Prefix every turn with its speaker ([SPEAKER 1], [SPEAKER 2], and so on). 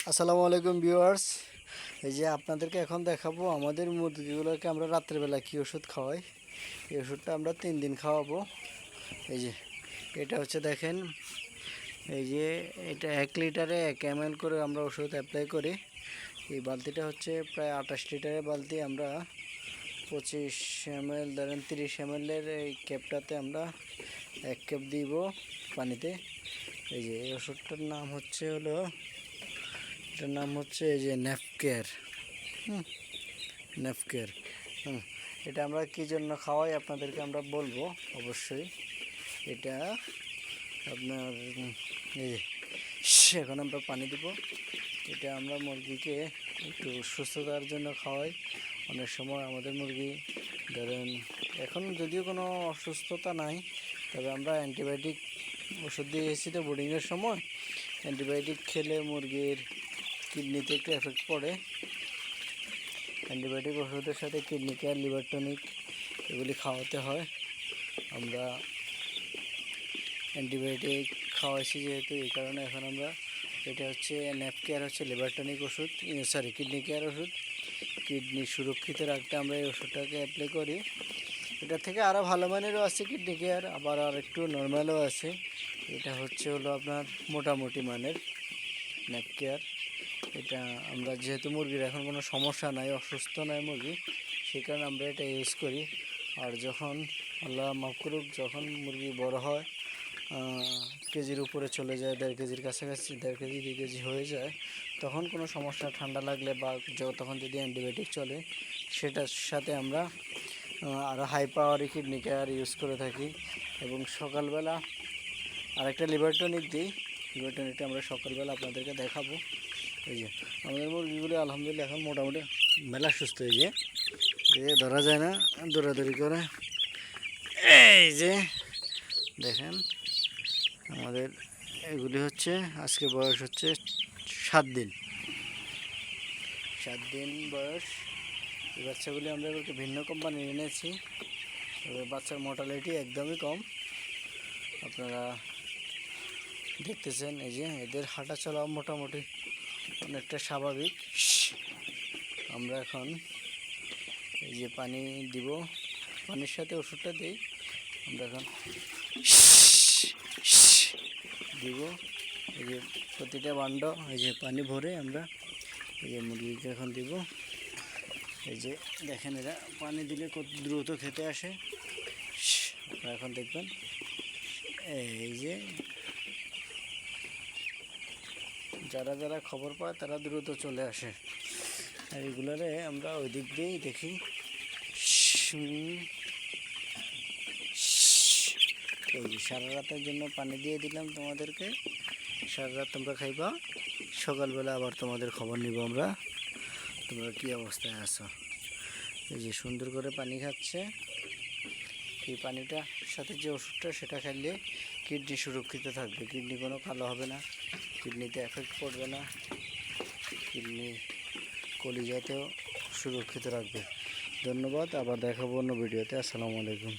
[SPEAKER 1] আসসালামু আলাইকুম ভিউয়ার্স। এই যে আপনাদেরকে এখন দেখাবো আমাদের মুরগিগুলোকে আমরা রাত্রেবেলা কী ওষুধ খাওয়াই। এই ওষুধটা আমরা 3 দিন খাওয়াবো। এই যে এটা হচ্ছে দেখেন, এই যে এটা 1 লিটারে 1 ml করে আমরা ওষুধ অ্যাপ্লাই করি। এই বালতিটা হচ্ছে প্রায় 28 লিটারের বালতি। আমরা 25 ml ধরেন 30 ml এই ক্যাপটাতে আমরা 1 ক্যাপ দিব পানিতে। এই যে এই ওষুধটার নাম হচ্ছে এটার নাম হচ্ছে এই যে নেফকেয়ার। নেফকেয়ার। এটা আমরা কী জন্য খাওয়াই আপনাদেরকে আমরা বলবো অবশ্যই। এটা আপনার এই যে এখন আমরা পানি দেব। এটা আমরা মুরগিকে একটু সুস্থতার জন্য খাওয়াই। অনেক সময় আমাদের মুরগি ধরেন এখন যদিও কোনো অসুস্থতা নাই, তবে আমরা অ্যান্টিবায়োটিক ওষুধ দিয়ে এসেছি তো বোর্ডিংয়ের সময়। অ্যান্টিবায়োটিক খেলে মুরগির কিডনিতে একটু এফেক্ট পড়ে। অ্যান্টিবায়োটিক ওষুধের সাথে কিডনি কেয়ার, লিভার টনিক এগুলি খাওয়াতে হয়। আমরা অ্যান্টিবায়োটিক খাওয়াইছি যেহেতু, এই কারণে এখন আমরা এটা হচ্ছে নেফকেয়ার হচ্ছে লিভার টনিক ওষুধ, কিডনি কেয়ার ওষুধ। কিডনি সুরক্ষিত রাখতে আমরা এই ওষুধটাকে অ্যাপ্লাই করি। এটা থেকে আরও ভালো মানেরও আছে কিডনি কেয়ার, আবার আর একটু নর্মালও আছে। এটা হচ্ছে আপনার মোটামুটি মানের নেফকেয়ার। এটা আমরা যেহেতু মুরগির এখন কোনো সমস্যা নাই, অসুস্থ নাই মুরগি, সেই কারণে আমরা এটা ইউজ করি। আর যখন আল্লাহ মাফ করুক, যখন মুরগি বড় হয়, কেজির উপরে চলে যায়, 1.5 কেজির কাছাকাছি, 1.5 কেজি 2 কেজি হয়ে যায়, তখন কোনো সমস্যা ঠান্ডা লাগলে বা তখন যদি অ্যান্টিবায়োটিক চলে, সেটার সাথে আমরা আরও হাই পাওয়ারি কিডনি কেয়ার ইউজ করে থাকি। এবং সকালবেলা আরেকটা লিভার টনিক দিই। লিভার টনিকটা আমরা সকালবেলা আপনাদেরকে দেখাবো। এই যে আমাদের মুরগিগুলি আলহামদুলিল্লাহ এখন মোটামুটি মেলা সুস্থ হয়ে যায়, ধরা যায় না, দৌড়াদৌড়ি করে। এই যে দেখেন আমাদের এগুলি হচ্ছে আজকে বয়স হচ্ছে 7 দিন। 7 দিন বয়স। এই বাচ্চাগুলি আমরা একটু ভিন্ন কোম্পানির এনেছি, তবে বাচ্চার মোর্টালিটি একদমই কম। আপনারা দেখতেছেন এই যে এদের হাঁটা চলা মোটামুটি অনেকটা স্বাভাবিক। আমরা এখন এই যে পানি দিব, পানির সাথে ওষুধটা দিই। আমরা এখন দিব এই যে প্রতিটা বান্ড এই যে পানি ভরে আমরা এই যে মুরগিকে এখন দিব। এই যে দেখেন এরা পানি দিলে কত দ্রুত খেতে আসে, আপনারা এখন দেখবেন। এই যে যারা যারা খবর পায় তারা দ্রুত চলে আসে। আর এগুলারে আমরা ওই দিক দিয়েই দেখি। এই যে সারা রাতের জন্য পানি দিয়ে দিলাম তোমাদেরকে, সারা রাত তোমরা খাইবা, সকালবেলা আবার তোমাদের খবর নিব আমরা, তোমরা কী অবস্থায় আছো। এই যে সুন্দর করে পানি খাচ্ছে। এই পানিটার সাথে যে ওষুধটা সেটা খাইলে কিডনি সুরক্ষিত থাকবে, কিডনি কোনো কালো হবে না, কিডনিতে এফেক্ট পড়বে না, কিডনি কলিজাতেও সুরক্ষিত রাখবে। ধন্যবাদ, আবার দেখাবো অন্য ভিডিওতে। আসসালামু আলাইকুম।